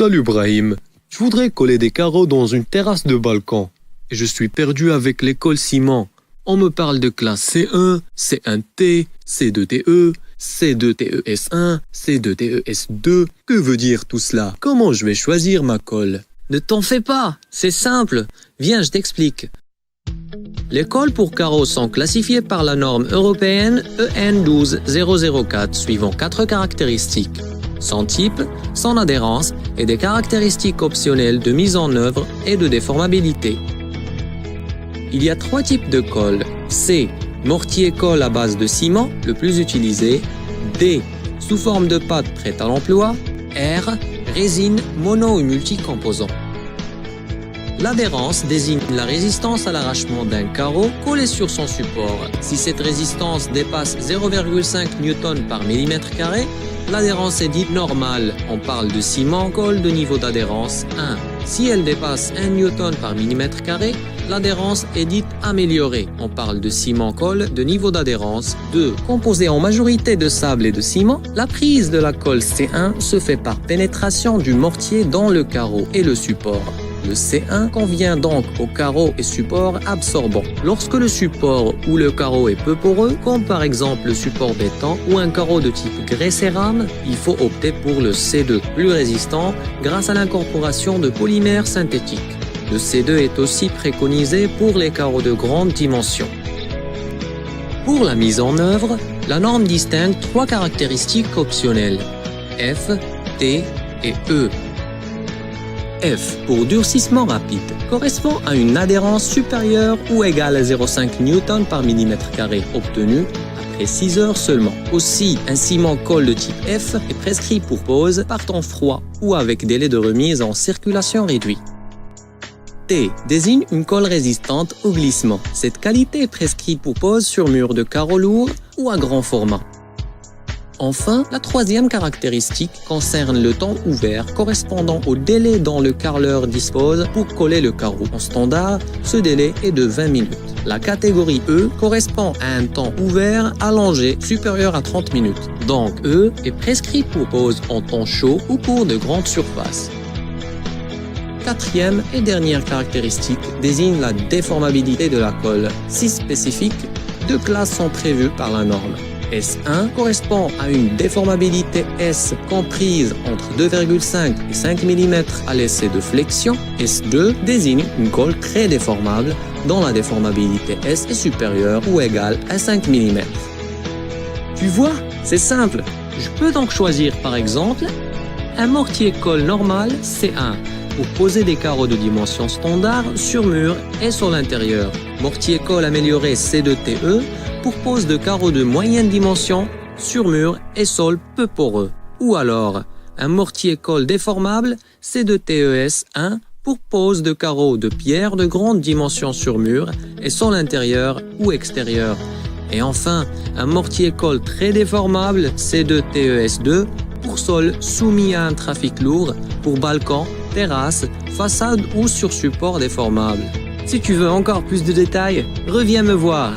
Salut Brahim, je voudrais coller des carreaux dans une terrasse de balcon. Et je suis perdu avec l'école ciment. On me parle de classe C1, C1T, C2TE, C2TES1, C2TES2. Que veut dire tout cela? Comment je vais choisir ma colle? Ne t'en fais pas, c'est simple. Viens, je t'explique. Les colles pour carreaux sont classifiées par la norme européenne EN 12004 suivant 4 caractéristiques. Son type, son adhérence et des caractéristiques optionnelles de mise en œuvre et de déformabilité. Il y a 3 types de colles. C. Mortier-colle à base de ciment, le plus utilisé. D. Sous forme de pâte prête à l'emploi. R. Résine mono ou multicomposant. L'adhérence désigne la résistance à l'arrachement d'un carreau collé sur son support. Si cette résistance dépasse 0,5 N par millimètre carré, l'adhérence est dite normale. On parle de ciment-colle de niveau d'adhérence 1. Si elle dépasse 1 N par millimètre carré, l'adhérence est dite améliorée. On parle de ciment-colle de niveau d'adhérence 2. Composée en majorité de sable et de ciment, la prise de la colle C1 se fait par pénétration du mortier dans le carreau et le support. Le C1 convient donc au carreau et support absorbant. Lorsque le support ou le carreau est peu poreux, comme par exemple le support béton ou un carreau de type grès-cérame, il faut opter pour le C2, plus résistant grâce à l'incorporation de polymères synthétiques. Le C2 est aussi préconisé pour les carreaux de grande dimension. Pour la mise en œuvre, la norme distingue 3 caractéristiques optionnelles, F, T et E. F, pour durcissement rapide, correspond à une adhérence supérieure ou égale à 0,5 N par millimètre carré obtenue après 6 heures seulement. Aussi, un ciment-colle de type F est prescrit pour pose par temps froid ou avec délai de remise en circulation réduit. T désigne une colle résistante au glissement. Cette qualité est prescrite pour pose sur mur de carreaux lourds ou à grand format. Enfin, la 3e caractéristique concerne le temps ouvert correspondant au délai dont le carreleur dispose pour coller le carreau. En standard, ce délai est de 20 minutes. La catégorie E correspond à un temps ouvert allongé supérieur à 30 minutes. Donc E est prescrit pour pose en temps chaud ou pour de grandes surfaces. 4e et dernière caractéristique désigne la déformabilité de la colle. 6 spécifiques, 2 classes sont prévues par la norme. S1 correspond à une déformabilité S comprise entre 2,5 et 5 mm à l'essai de flexion. S2 désigne une colle très déformable dont la déformabilité S est supérieure ou égale à 5 mm. Tu vois, c'est simple. Je peux donc choisir par exemple un mortier-colle normal C1 pour poser des carreaux de dimension standard sur mur et sur l'intérieur. Mortier-colle amélioré C2TE pour pose de carreaux de moyenne dimension sur mur et sol peu poreux. Ou alors, un mortier-colle déformable C2TES1 pour pose de carreaux de pierre de grande dimension sur mur et sol intérieur ou extérieur. Et enfin, un mortier-colle très déformable C2TES2 pour sol soumis à un trafic lourd pour balcon, terrasse, façade ou sur support déformable. Si tu veux encore plus de détails, reviens me voir.